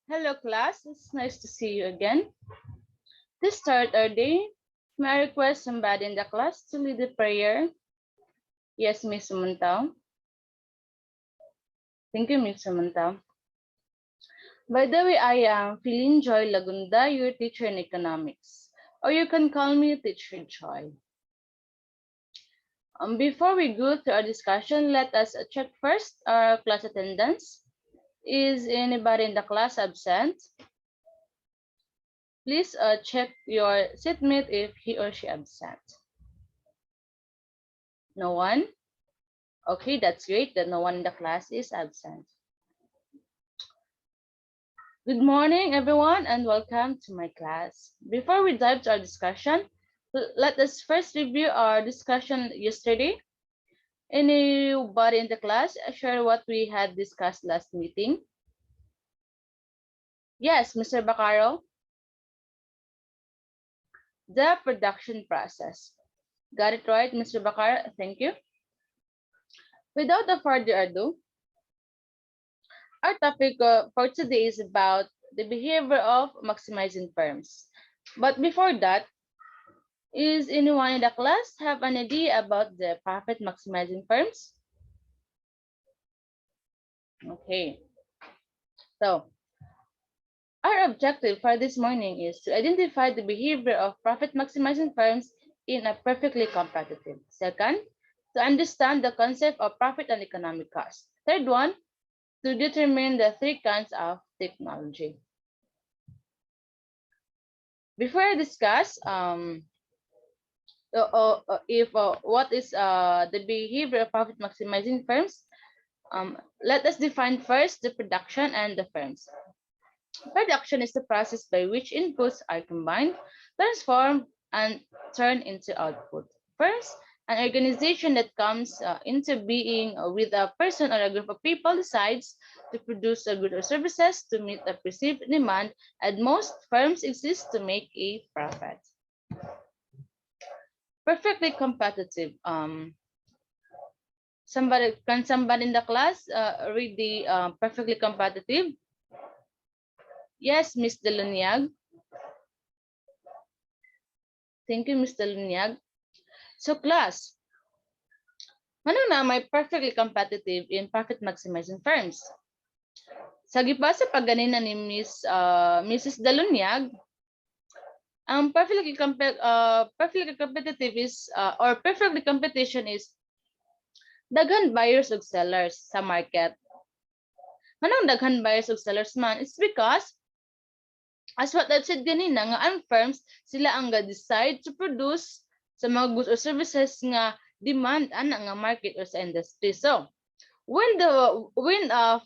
Hello, class. It's nice to see you again. To start our day, may I request somebody in the class to lead the prayer? Yes, Miss Sumantao. Thank you, Miss Sumantao. By the way, I am Philin Joy Lagunday, your teacher in economics. Or you can call me Teacher Joy. Before we go through our discussion, let us check first our class attendance. Is anybody in the class absent? Please check your seatmate if he or she absent. No one? Okay, that's great that no one in the class is absent. Good morning, everyone, and welcome to my class. Before we dive to our discussion, let us first review our discussion yesterday. Anybody in the class share what we had discussed last meeting? Yes, Mr. Bacaro, the production process. Got it right, Mr. Bacaro? Thank you. Without further ado, our topic for today is about the behavior of maximizing firms. But before that, is anyone in the class have an idea about the profit maximizing firms? Okay, so our objective for this morning is to identify the behavior of profit maximizing firms in a perfectly competitive. Second, to understand the concept of profit and economic cost. Third one, to determine the three kinds of technology. Before I discuss if what is the behavior of profit maximizing firms, let us define first the production and the firms. Production is the process by which inputs are combined, transformed, and turned into output. First, an organization that comes into being with a person or a group of people decides to produce a good or services to meet a perceived demand, and most firms exist to make a profit. Perfectly competitive. Somebody in the class read the perfectly competitive? Yes, Miss Deluniag. Thank you, Miss Deluniag. So class, ano na may perfectly competitive in profit maximizing firms? Sa gibasa pagganina ni Mrs. Dalunyag, ang perfectly competitive is or perfectly competition is daghan buyers ug sellers sa market. Manong daghan buyers ug sellers man? It's because as what I've said ganina nga ang firms sila ang ga-decide to produce sa mga goods or services nga demand ana nga market or sa industry. So, when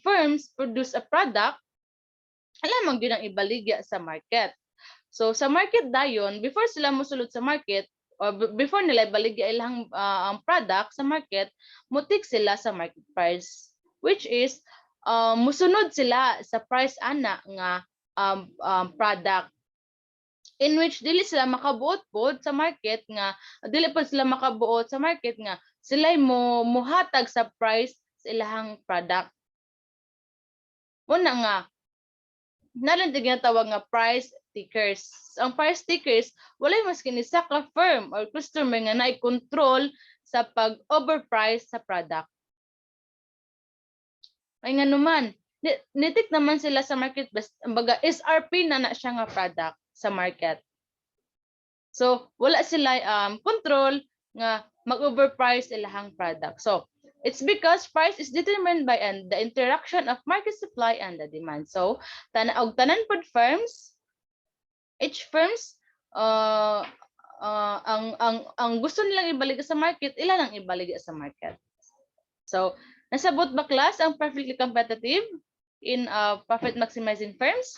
firms produce a product, alam gyud ang ibaligya sa market. So sa market dayon, before sila mosulod sa market or before nila ibaligya ilang ang product sa market, mutik sila sa market price, which is musunod sila sa price ana nga product, in which dili sila makabuot pod sa market nga dili pod sila makabuot sa market nga sila mohatag sa price sa ilahang product. Una nga nalang ginatawag nga price stickers. Ang price stickers walay mas kinisa ka firm or customer nga naay control sa pag-overprice sa product. Ay nga naman, nitik naman sila sa market best, baga SRP na siya nga product sa market. So wala sila control nga mag-overprice ilahang product. So it's because price is determined by the interaction of market supply and the demand. So tanan pod firms, each firms ang gusto nilang ibaligya sa market, ilan ang ibaligya sa market. So nasabot ba class ang perfectly competitive in profit maximizing firms?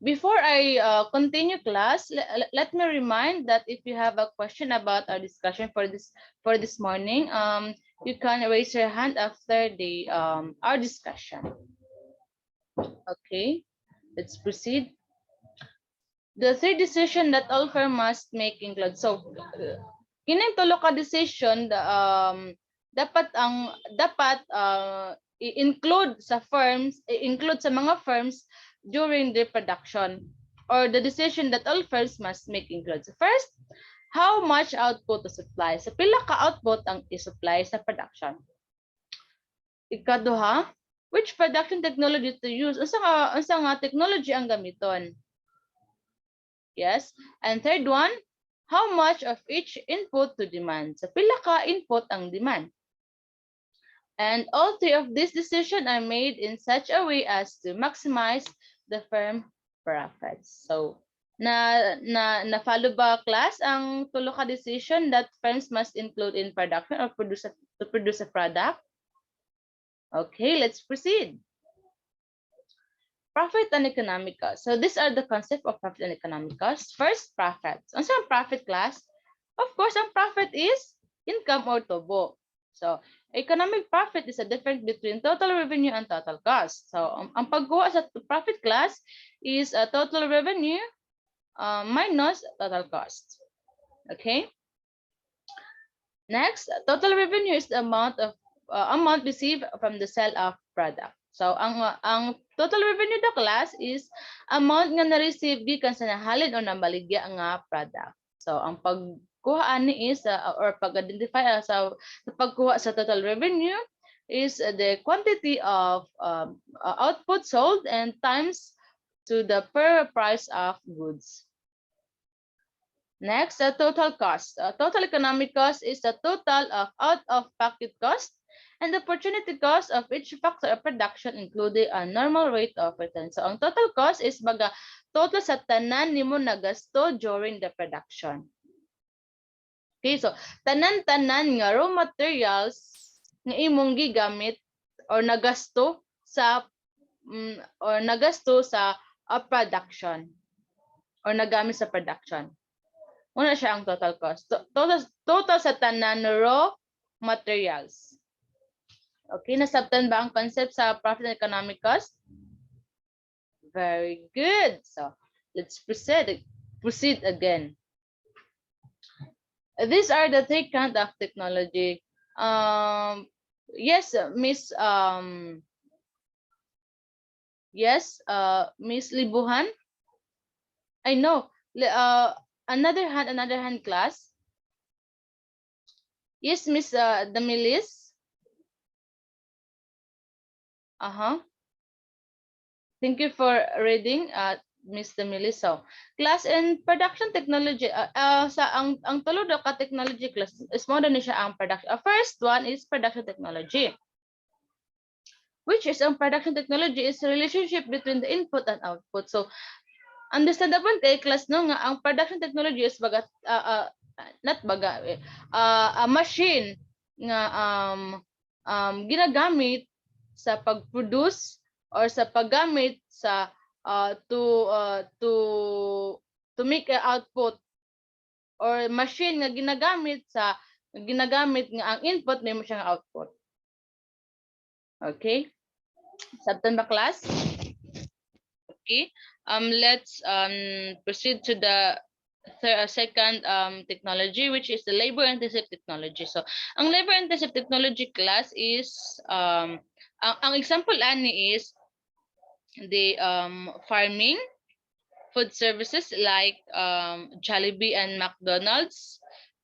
Before I continue class, let me remind that if you have a question about our discussion for this morning, you can raise your hand after the our discussion. Okay, let's proceed. The third decision that all firm must make include. So, kining tulo ka decision dapat include sa mga firms during their production, or the decision that all firms must make includes: first, how much output to supply. So pila ka output ang i-supply sa production. Ikaduha, which production technology to use. Unsa nga technology ang gamiton. Yes. And third one, how much of each input to demand. So pila ka input ang demand. And all three of these decisions are made in such a way as to maximize the firm profits. So, na follow ba class ang tulo ka decision that firms must include in production or to produce a product? Okay, let's proceed. Profit and economic cost. So these are the concept of profit and economic cost. First, profit. Ano ang profit class? Of course, ang profit is income or tubo. So, economic profit is a difference between total revenue and total cost. So, ang pagkuha sa profit class is a total revenue minus total cost. Okay? Next, total revenue is the amount received from the sale of product. So, ang total revenue the class is amount nga na-receive gikan sa nahalin o nabaligya nga product. So, ang pagkuha ani is or pag-identify sa pagkuha sa total revenue is the quantity of output sold and times to the per price of goods. Next, the total cost. Total economic cost is the total of out-of-pocket cost and the opportunity cost of each factor of production, including a normal rate of return. So, ang total cost is baga total sa tanan nimo nagasto during the production. Okay, so tanan-tanan nga raw materials nga imong gigamit or nagasto sa production or nagamit sa production. Una siya ang total cost. Total sa tanan raw materials. Okay, nasabtan ba ang concept sa profit and economic cost? Very good. So, let's proceed again. These are the three kinds of technology. Yes, Miss Miss Libuhan. I know. Another hand class. Yes, Miss Damilis. Thank you for reading, Ms. Damilis. So, class in production technology. Ang tulo daw ka technology class is mo na siya ang production. First one is production technology. Which is ang production technology is the relationship between the input and output. So, understandable kay class no nga ang production technology is baga a machine nga ginagamit sa pag-produce or sa paggamit sa to make an output, or machine nga ginagamit nga ang input may mo siyang output. Okay? Sabtan ba class? Okay. Let's proceed to the second technology, which is the labor-intensive technology. So, ang labor-intensive technology class is ang example ani is the farming, food services like Jollibee and McDonald's,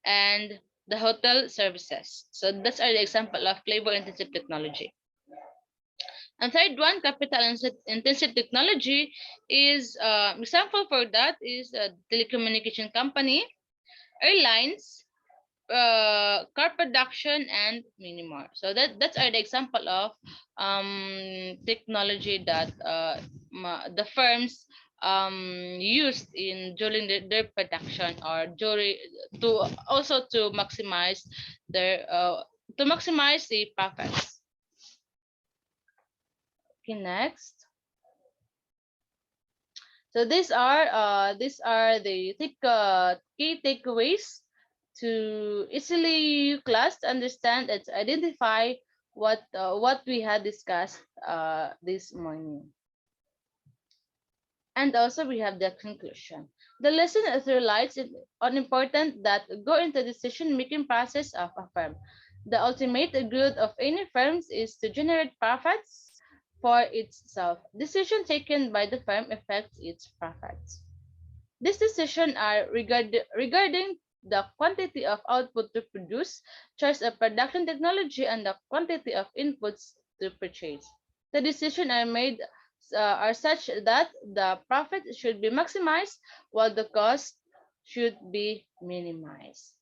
and the hotel services. So that's are the example of labor-intensive technology. And third one, capital-intensive technology is example for that is a telecommunication company, airlines, car production, and many more. So that's are the example of technology that the firms used during their production, or to maximize their the profits. Okay, next. So these are the key takeaways to easily class, understand, and identify what we had discussed this morning. And also we have the conclusion. The lesson relies on important that go into decision-making process of a firm. The ultimate good of any firms is to generate profits for itself. Decision taken by the firm affects its profits. These decisions are regarding the quantity of output to produce, choice of production technology, and the quantity of inputs to purchase. The decisions are made are such that the profit should be maximized while the cost should be minimized.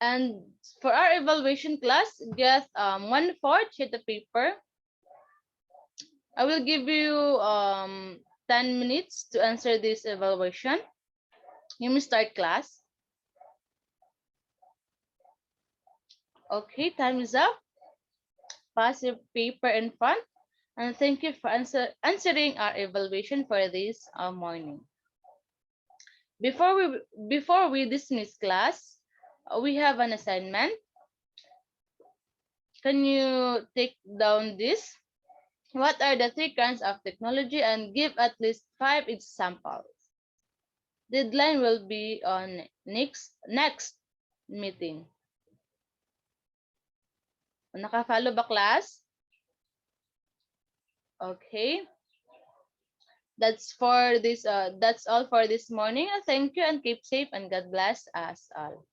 And for our evaluation class, get 1/4 sheet of paper. I will give you 10 minutes to answer this evaluation. You may start class. Okay, time is up. Pass your paper in front. And thank you for answering our evaluation for this morning. Before we dismiss class, we have an assignment. Can you take down this? What are the three kinds of technology and give at least 5 examples? Deadline will be on next meeting. Naka-follow ba class? Okay. That's all for this morning. Thank you and keep safe and God bless us all.